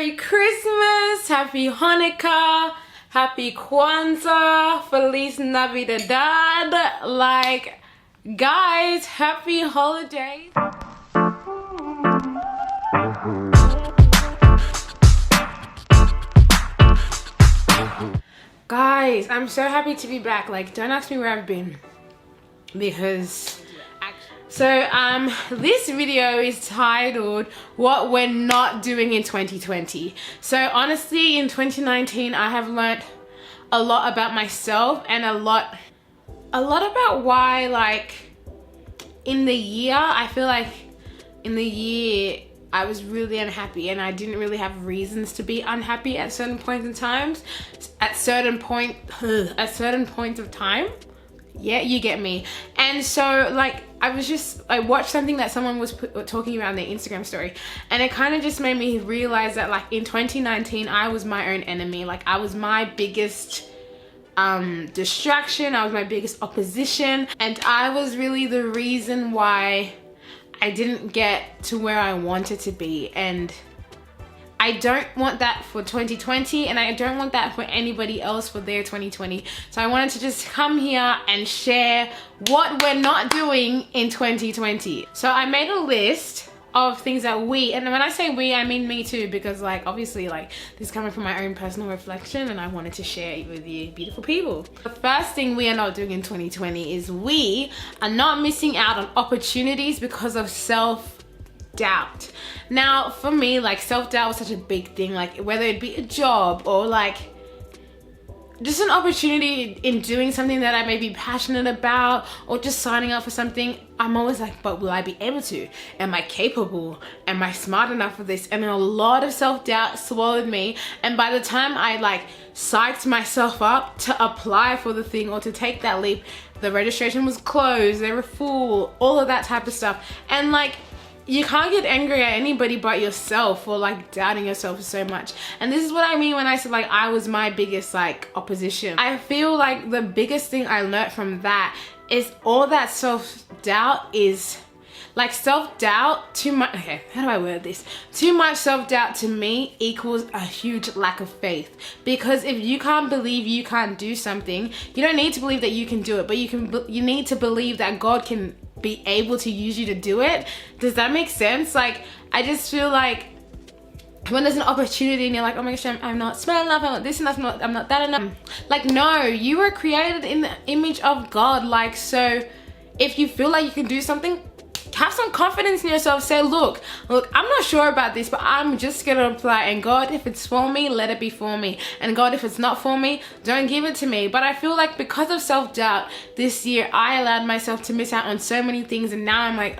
Merry Christmas, Happy Hanukkah, Happy Kwanzaa, Feliz Navidad. Like, guys, happy holidays. Guys, I'm so happy to be back. Like, don't ask me where I've been because this video is titled What We're Not Doing in 2020. So honestly, in 2019 I have learned a lot about myself and a lot about why, like, in the year, I feel like in the year I was really unhappy and I didn't really have reasons to be unhappy at certain points in times, at certain points of time. Yeah, you get me. And so, like, I watched something that someone was talking about in their Instagram story, and it kind of just made me realize that, like, in 2019 I was my own enemy. Like, I was my biggest distraction, I was my biggest opposition, and I was really the reason why I didn't get to where I wanted to be. And I don't want that for 2020, and I don't want that for anybody else for their 2020. So I wanted to just come here and share what we're not doing in 2020. So I made a list of things that we, and when I say we, I mean me too, because, like, obviously, like, this is coming from my own personal reflection and I wanted to share it with you beautiful people. The first thing we are not doing in 2020 is we are not missing out on opportunities because of self-doubt. Now, for me, like, self-doubt was such a big thing, like, whether it be a job or, like, just an opportunity in doing something that I may be passionate about, or just signing up for something. I'm always like, but will I be able to? Am I capable? Am I smart enough for this? And a lot of self-doubt swallowed me, and by the time I, like, psyched myself up to apply for the thing or to take that leap, the registration was closed, they were full, all of that type of stuff. And, like, you can't get angry at anybody but yourself for, like, doubting yourself so much. And this is what I mean when I said, like, I was my biggest, like, opposition. I feel like the biggest thing I learned from that is all that self-doubt is, like, self-doubt, too much, okay, how do I word this? Too much self-doubt to me equals a huge lack of faith. Because if you can't believe you can't do something, you don't need to believe that you can do it, but you need to believe that God can be able to use you to do it. Does that make sense? Like, I just feel like when there's an opportunity and you're like, oh my gosh, I'm not smart enough, I'm not this enough, I'm not that enough. Like, no, you were created in the image of God. Like, so if you feel like you can do something, have some confidence in yourself. Say, look, I'm not sure about this, but I'm just gonna apply, and God, if it's for me, let it be for me, and God, if it's not for me, don't give it to me. But I feel like because of self-doubt this year, I allowed myself to miss out on so many things, and now I'm like,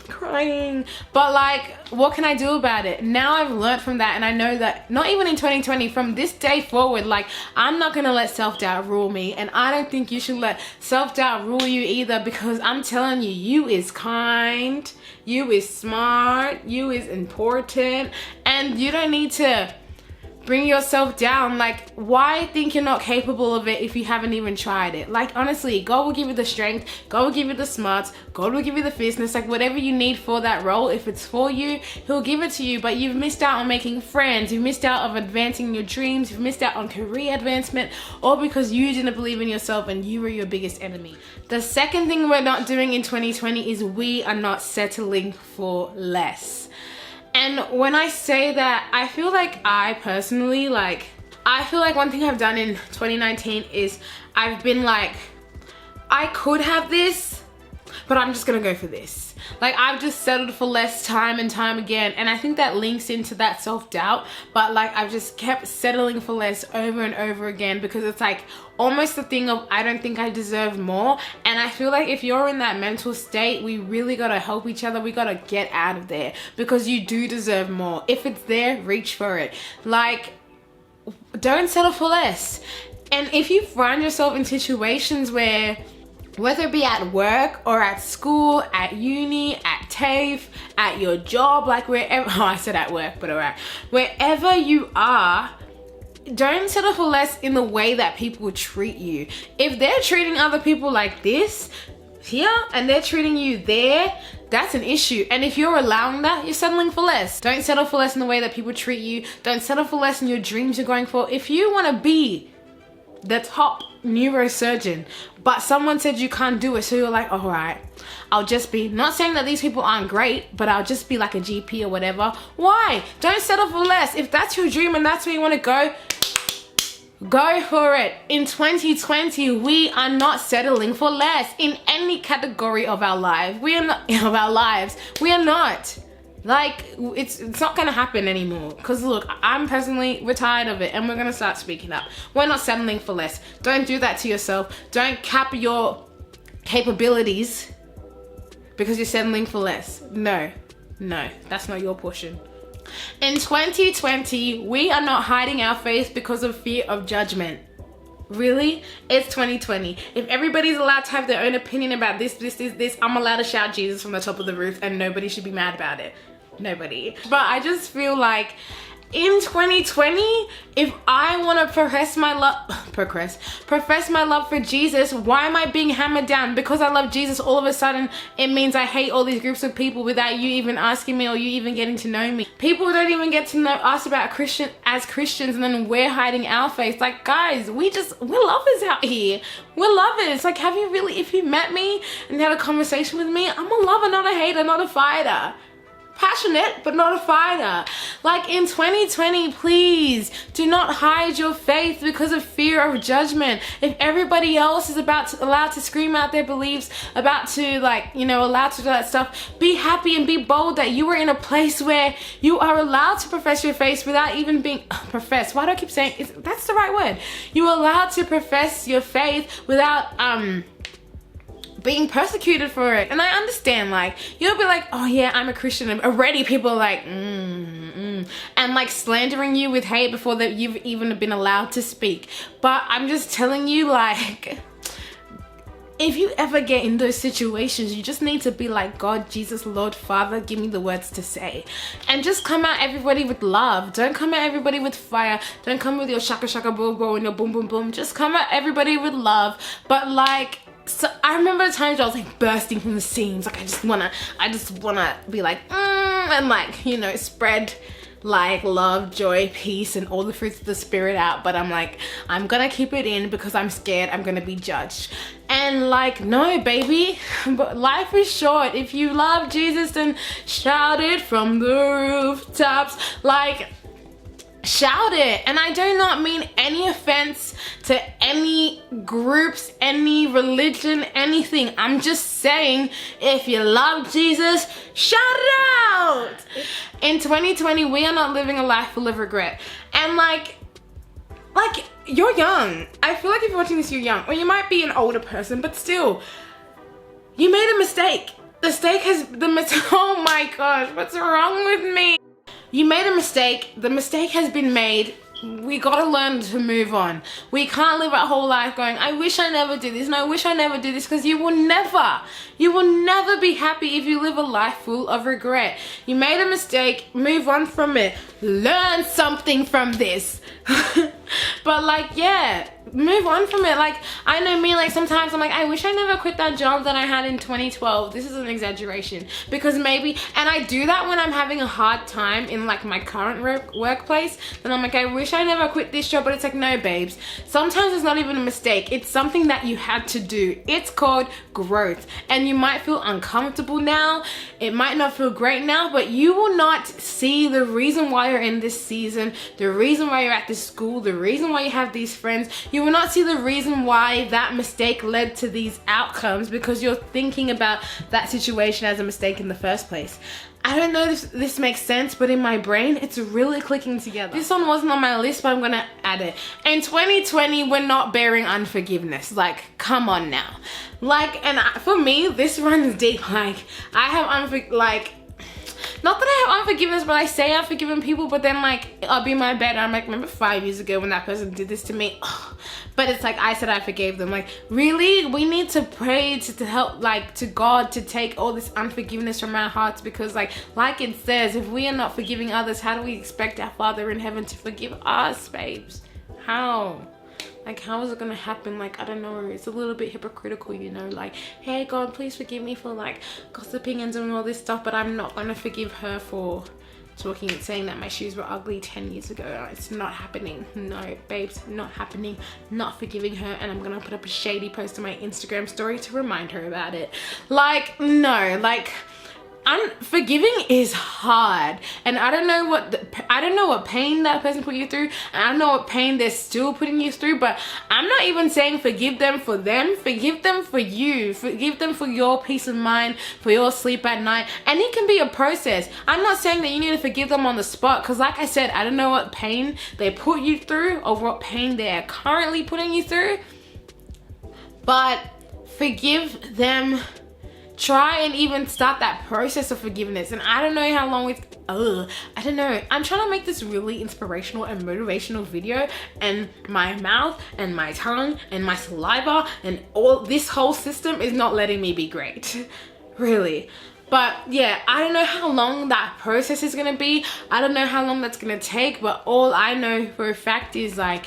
crying. But, like, what can I do about it? Now I've learned from that, and I know that not even in 2020, from this day forward, like, I'm not gonna let self-doubt rule me, and I don't think you should let self-doubt rule you either, because I'm telling you, you is kind, you is smart, you is important, and you don't need to bring yourself down. Like, why think you're not capable of it if you haven't even tried it? Like, honestly, God will give you the strength, God will give you the smarts, God will give you the fitness, like, whatever you need for that role. If it's for you, He'll give it to you. But you've missed out on making friends, you've missed out on advancing your dreams, you've missed out on career advancement, all because you didn't believe in yourself and you were your biggest enemy. The second thing we're not doing in 2020 is we are not settling for less. And when I say that, I feel like I personally, like, I feel like one thing I've done in 2019 is I've been like, I could have this, but I'm just gonna go for this. Like, I've just settled for less time and time again, and I think that links into that self-doubt. But, like, I've just kept settling for less over and over again, because it's like almost the thing of, I don't think I deserve more. And I feel like if you're in that mental state, we really gotta help each other. We gotta get out of there, because you do deserve more. If it's there, reach for it. Like, don't settle for less. And if you find yourself in situations where, whether it be at work or at school, at uni, at TAFE, at your job, like, wherever, oh, I said at work, but alright, wherever you are, don't settle for less in the way that people treat you. If they're treating other people like this here and they're treating you there, that's an issue. And if you're allowing that, you're settling for less. Don't settle for less in the way that people treat you. Don't settle for less in your dreams you're going for. If you want to be the top neurosurgeon, but someone said you can't do it, so you're like, all right, I'll just be, not saying that these people aren't great, but I'll just be like a GP or whatever. Why? Don't settle for less. If that's your dream and that's where you want to go for it. In 2020, we are not settling for less in any category of our life. We are not, of our lives. We are not. Like, it's not gonna happen anymore. Because look, I'm personally, we're tired of it, and we're gonna start speaking up. We're not settling for less. Don't do that to yourself. Don't cap your capabilities because you're settling for less. No, that's not your portion. In 2020, we are not hiding our faith because of fear of judgment. Really? It's 2020. If everybody's allowed to have their own opinion about this, I'm allowed to shout Jesus from the top of the roof and nobody should be mad about it. Nobody. But I just feel like in 2020, if I want to profess my love for Jesus, why am I being hammered down? Because I love Jesus, all of a sudden it means I hate all these groups of people without you even asking me or you even getting to know me. People don't even get to know us about as Christians, and then we're hiding our faith. Like, guys, we're lovers out here. We're lovers. Like, if you met me and had a conversation with me, I'm a lover, not a hater, not a fighter. Passionate, but not a fighter. Like, in 2020, please do not hide your faith because of fear of judgment. If everybody else is allowed to scream out their beliefs, allowed to do that stuff, be happy and be bold that you are in a place where you are allowed to profess your faith without even being professed. Why do I keep saying that's the right word? You're allowed to profess your faith without being persecuted for it. And I understand, like, you'll be like, oh yeah, I'm a Christian, and already people are like and like slandering you with hate before that you've even been allowed to speak. But I'm just telling you, like, if you ever get in those situations, you just need to be like, God, Jesus, Lord, Father, give me the words to say. And just come at everybody with love. Don't come at everybody with fire. Don't come with your shaka shaka boom boom and your boom boom boom. Just come at everybody with love. But like, so I remember the times I was like bursting from the seams. Like, I just wanna be like, and like, spread like love, joy, peace, and all the fruits of the spirit out. But I'm like, I'm gonna keep it in because I'm scared I'm gonna be judged. And like, no, baby, but life is short. If you love Jesus, then shout it from the rooftops. Like, shout it. And I do not mean any offense to any groups, any religion, anything. I'm just saying, if you love Jesus, shout it out. In 2020, we are not living a life full of regret. And like you're young. I feel like if you're watching this, you're young, or you might be an older person, but still, you made a mistake. Oh my gosh, what's wrong with me? You made a mistake. The mistake has been made. We gotta learn to move on. We can't live our whole life going, I wish I never did this, and I wish I never did this, because you will never be happy if you live a life full of regret. You made a mistake, move on from it. Learn something from this. But like, yeah, move on from it. Like, I know me, like, sometimes I'm like, I wish I never quit that job that I had in 2012. This is an exaggeration, because maybe, and I do that when I'm having a hard time in like my current workplace, then I'm like, I wish I never quit this job. But it's like, no, babes, sometimes it's not even a mistake. It's something that you had to do. It's called growth. And you might feel uncomfortable now, it might not feel great now, but you will not see the reason why you're in this season, the reason why you're at this school, the reason why you have these friends. You will not see the reason why that mistake led to these outcomes, because you're thinking about that situation as a mistake in the first place. I don't know if this makes sense, but in my brain, it's really clicking together. This one wasn't on my list, but I'm gonna add it. In 2020, we're not bearing unforgiveness. Like, come on now. Like, and for me, this runs deep. Like, I have not that I have unforgiveness, but I say I've forgiven people, but then like, I'll be in my bed and I'm like, remember 5 years ago when that person did this to me? Ugh. But it's like, I said I forgave them. Like, really? We need to pray to help, like, to God to take all this unforgiveness from our hearts, because like it says, if we are not forgiving others, how do we expect our Father in heaven to forgive us, babes? How? Like, how is it gonna happen? Like, I don't know, it's a little bit hypocritical, you know, like, hey God, please forgive me for like gossiping and doing all this stuff, but I'm not gonna forgive her for talking and saying that my shoes were ugly 10 years ago. It's not happening. No, babes, not happening. Not forgiving her, and I'm gonna put up a shady post on my Instagram story to remind her about it. Like, no, like, unforgiving is hard, and I don't know what pain that person put you through, and I don't know what pain they're still putting you through, but I'm not even saying forgive them for them. Forgive them for you. Forgive them for your peace of mind, for your sleep at night, and it can be a process. I'm not saying that you need to forgive them on the spot, because like I said, I don't know what pain they put you through or what pain they are currently putting you through, but forgive them. Try and even start that process of forgiveness. And I don't know how long I don't know. I'm trying to make this really inspirational and motivational video, and my mouth and my tongue and my saliva and all this whole system is not letting me be great. Really. But yeah, I don't know how long that process is gonna be. I don't know how long that's gonna take, but all I know for a fact is like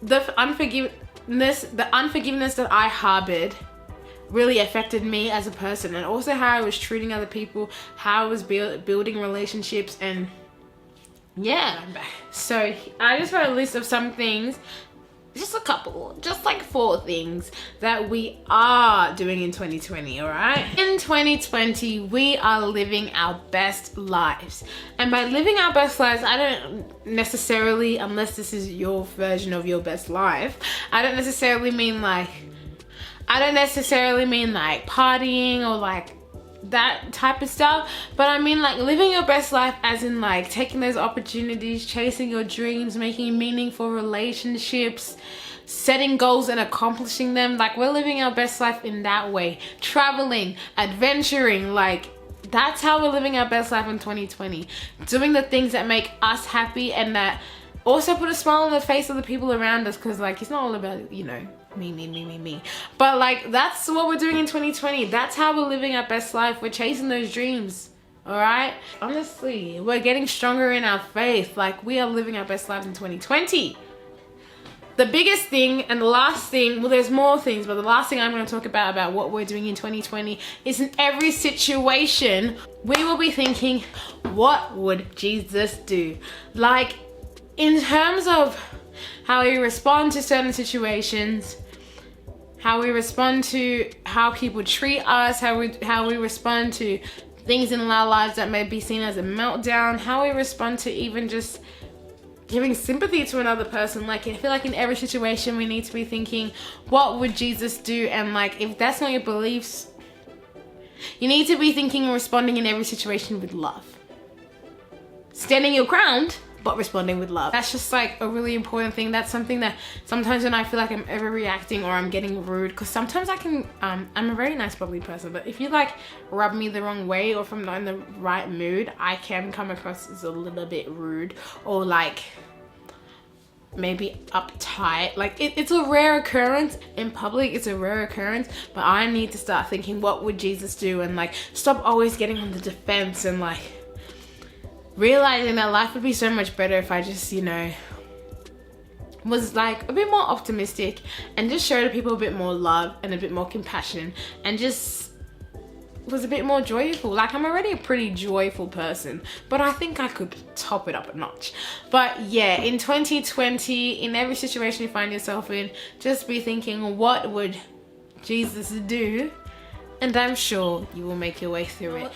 the unforgiveness that I harbored really affected me as a person, and also how I was treating other people, how I was building relationships, and yeah. So I just wrote a list of some things, just a couple, just like 4 things that we are doing in 2020, all right? In 2020, we are living our best lives. And by living our best lives, I don't necessarily, unless this is your version of your best life, I don't necessarily mean like partying or like that type of stuff, but I mean like living your best life as in like taking those opportunities, chasing your dreams, making meaningful relationships, setting goals and accomplishing them. Like, we're living our best life in that way. Traveling, adventuring, like that's how we're living our best life in 2020. Doing the things that make us happy and that also put a smile on the face of the people around us, because like it's not all about, you know, me, but like that's what we're doing in 2020. That's how we're living our best life. We're chasing those dreams, all right? Honestly, we're getting stronger in our faith. Like, we are living our best lives in 2020. The biggest thing and the last thing, well, there's more things, but the last thing I'm going to talk about what we're doing in 2020 is, in every situation we will be thinking, what would Jesus do? Like, in terms of how we respond to certain situations, how we respond to how people treat us, how we respond to things in our lives that may be seen as a meltdown, how we respond to even just giving sympathy to another person. Like, I feel like in every situation we need to be thinking, what would Jesus do? And like, if that's not your beliefs, you need to be thinking and responding in every situation with love. Standing your ground, but responding with love. That's just like a really important thing. That's something that sometimes when I feel like I'm overreacting or I'm getting rude, because sometimes I can, I'm a very nice bubbly person, but if you like rub me the wrong way, or if I'm not in the right mood, I can come across as a little bit rude or like maybe uptight. Like it's a rare occurrence in public, it's a rare occurrence, but I need to start thinking, what would Jesus do? And like stop always getting on the defense, and like realizing that life would be so much better if I just, you know, was like a bit more optimistic and just showed people a bit more love and a bit more compassion and just was a bit more joyful. Like, I'm already a pretty joyful person, but I think I could top it up a notch. But yeah, in 2020, in every situation you find yourself in, just be thinking, what would Jesus do? And I'm sure you will make your way through it.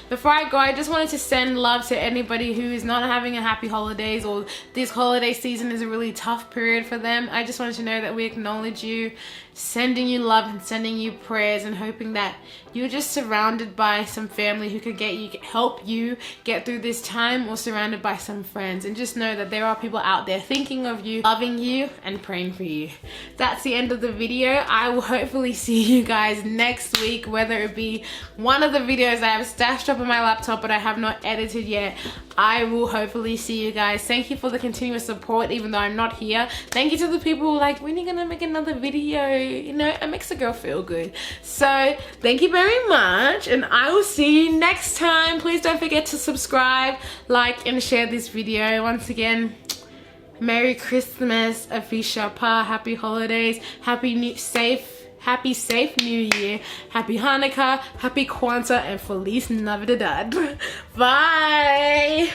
Before I go, I just wanted to send love to anybody who is not having a happy holidays, or this holiday season is a really tough period for them. I just wanted to know that we acknowledge you, sending you love and sending you prayers, and hoping that you're just surrounded by some family who could help you get through this time, or surrounded by some friends. And just know that there are people out there thinking of you, loving you, and praying for you. That's the end of the video. I will hopefully see you guys next week, whether it be one of the videos I have stashed up on my laptop but I have not edited yet. I will hopefully see you guys. Thank you for the continuous support, even though I'm not here. Thank you to the people who are like, when are you gonna make another video? You know, it makes a girl feel good. So thank you very much, and I will see you next time. Please don't forget to subscribe, like, and share this video. Once again, Merry Christmas, Afisha Pa, happy holidays, happy safe New Year, happy Hanukkah, happy Kwanzaa, and Feliz Navidad. Bye!